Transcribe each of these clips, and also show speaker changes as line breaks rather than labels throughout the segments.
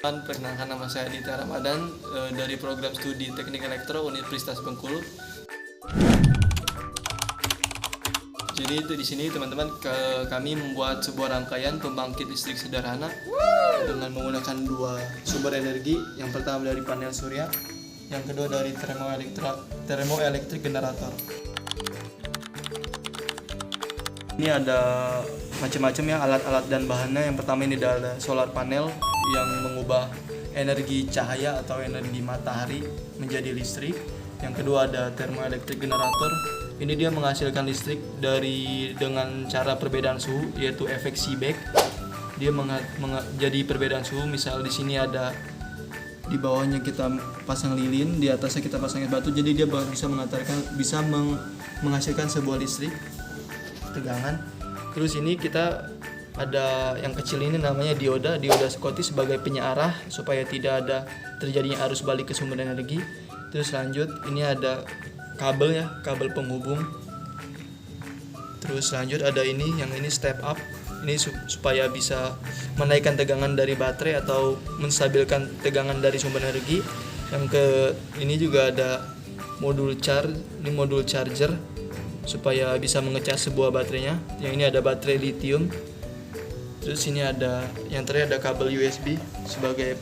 Perkenalkan, nama saya Dita Ramadan dari program studi Teknik Elektro Universitas Bengkulu. Jadi itu di sini teman-teman kami membuat sebuah rangkaian pembangkit listrik sederhana dengan menggunakan dua sumber energi. Yang pertama dari panel surya, yang kedua dari termoelektrik generator. Ini ada macam-macam ya alat-alat dan bahannya. Yang pertama ini ada solar panel yang mengubah energi cahaya atau energi matahari menjadi listrik. Yang kedua ada termoelektrik generator. Ini dia menghasilkan listrik dengan cara perbedaan suhu, yaitu efek Seebeck. Dia jadi perbedaan suhu. Misal di sini ada, di bawahnya kita pasang lilin, di atasnya kita pasang es batu. Jadi dia bisa menghasilkan sebuah listrik tegangan. Terus ini kita ada yang kecil ini namanya dioda Schottky sebagai penyearah supaya tidak ada terjadinya arus balik ke sumber energi. Terus lanjut ini ada kabel penghubung. Terus lanjut ada ini step up. Ini supaya bisa menaikkan tegangan dari baterai atau menstabilkan tegangan dari sumber energi. Ini juga ada modul charger supaya bisa mengecas sebuah baterainya. Yang ini ada baterai lithium. Terus ini yang terakhir ada kabel USB sebagai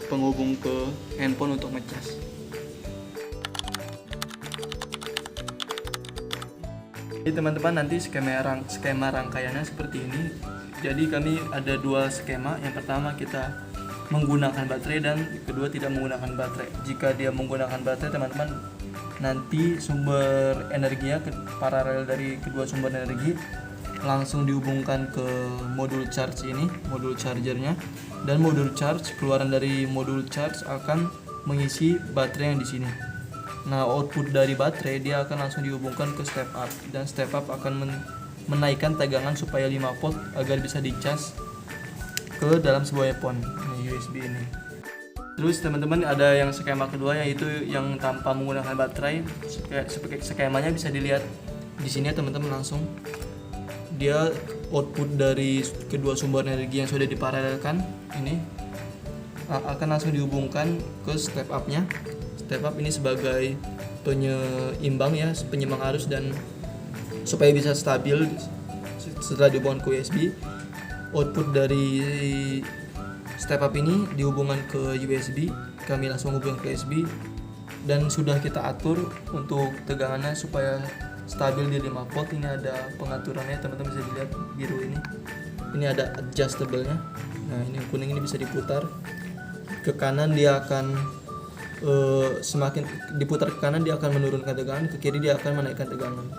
penghubung ke handphone untuk ngecas. Jadi teman-teman, nanti skema rangkaiannya seperti ini. Jadi kami ada dua skema. Yang pertama kita menggunakan baterai dan kedua tidak menggunakan baterai. Jika dia menggunakan baterai, teman-teman, nanti sumber energinya paralel dari kedua sumber energi langsung dihubungkan ke modul charge ini, modul chargernya, dan modul charge, keluaran dari modul charge akan mengisi baterai yang di sini. Nah, output dari baterai dia akan langsung dihubungkan ke step up, dan step up akan menaikkan tegangan supaya 5 volt agar bisa dicas ke dalam sebuah handphone USB ini. Terus teman-teman ada yang skema kedua, yaitu yang tanpa menggunakan baterai. Skemanya bisa dilihat di sini ya teman-teman, langsung dia output dari kedua sumber energi yang sudah diparalelkan ini akan langsung dihubungkan ke step up-nya. Step up ini sebagai penyeimbang ya, penyeimbang arus dan supaya bisa stabil setelah dihubungkan ke USB. Output dari step up ini dihubungkan ke USB, kami langsung hubungkan ke USB dan sudah kita atur untuk tegangannya supaya stabil di 5 volt. Ini ada pengaturannya, teman-teman bisa dilihat biru ini. Ini ada adjustable-nya. Nah, ini kuning ini bisa diputar ke kanan, dia akan semakin diputar ke kanan dia akan menurunkan tegangan, ke kiri dia akan menaikkan tegangan.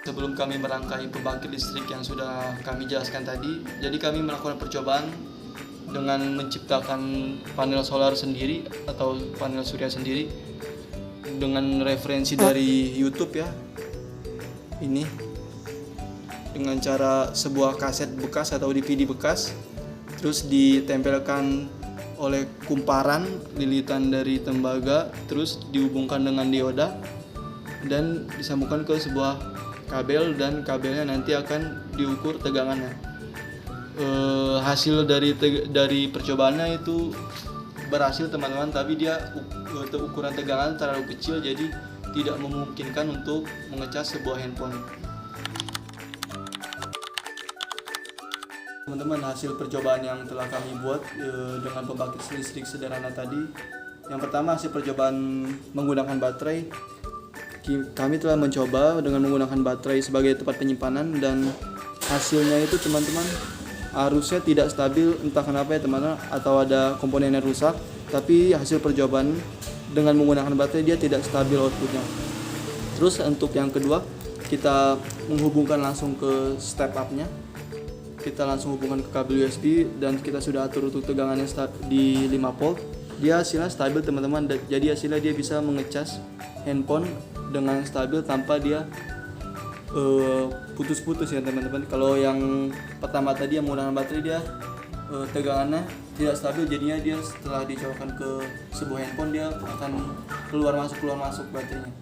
Sebelum kami merangkai pembangkit listrik yang sudah kami jelaskan tadi, jadi kami melakukan percobaan dengan menciptakan panel solar sendiri atau panel surya sendiri dengan referensi dari YouTube ya. Ini dengan cara sebuah kaset bekas atau DVD bekas, terus ditempelkan oleh kumparan lilitan dari tembaga, terus dihubungkan dengan dioda dan disambungkan ke sebuah kabel, dan kabelnya nanti akan diukur tegangannya. Hasil dari percobaannya itu berhasil teman-teman, tapi dia ukuran tegangan terlalu kecil, jadi tidak memungkinkan untuk mengecas sebuah handphone. Teman-teman, hasil percobaan yang telah kami buat dengan pembangkit listrik sederhana tadi, yang pertama hasil percobaan menggunakan baterai. Kami telah mencoba dengan menggunakan baterai sebagai tempat penyimpanan, dan hasilnya itu teman-teman arusnya tidak stabil, entah kenapa ya teman-teman, atau ada komponennya rusak. Tapi hasil percobaan dengan menggunakan baterai dia tidak stabil outputnya. Terus untuk yang kedua, kita menghubungkan langsung ke step up-nya. Kita langsung hubungkan ke kabel USB dan kita sudah atur untuk tegangannya di 5 volt. Dia hasilnya stabil teman-teman, jadi hasilnya dia bisa mengecas handphone dengan stabil tanpa dia putus-putus ya teman-teman. Kalau yang pertama tadi yang menggunakan baterai dia tegangannya tidak stabil, jadinya dia setelah dicolokkan ke sebuah handphone dia akan keluar masuk baterainya.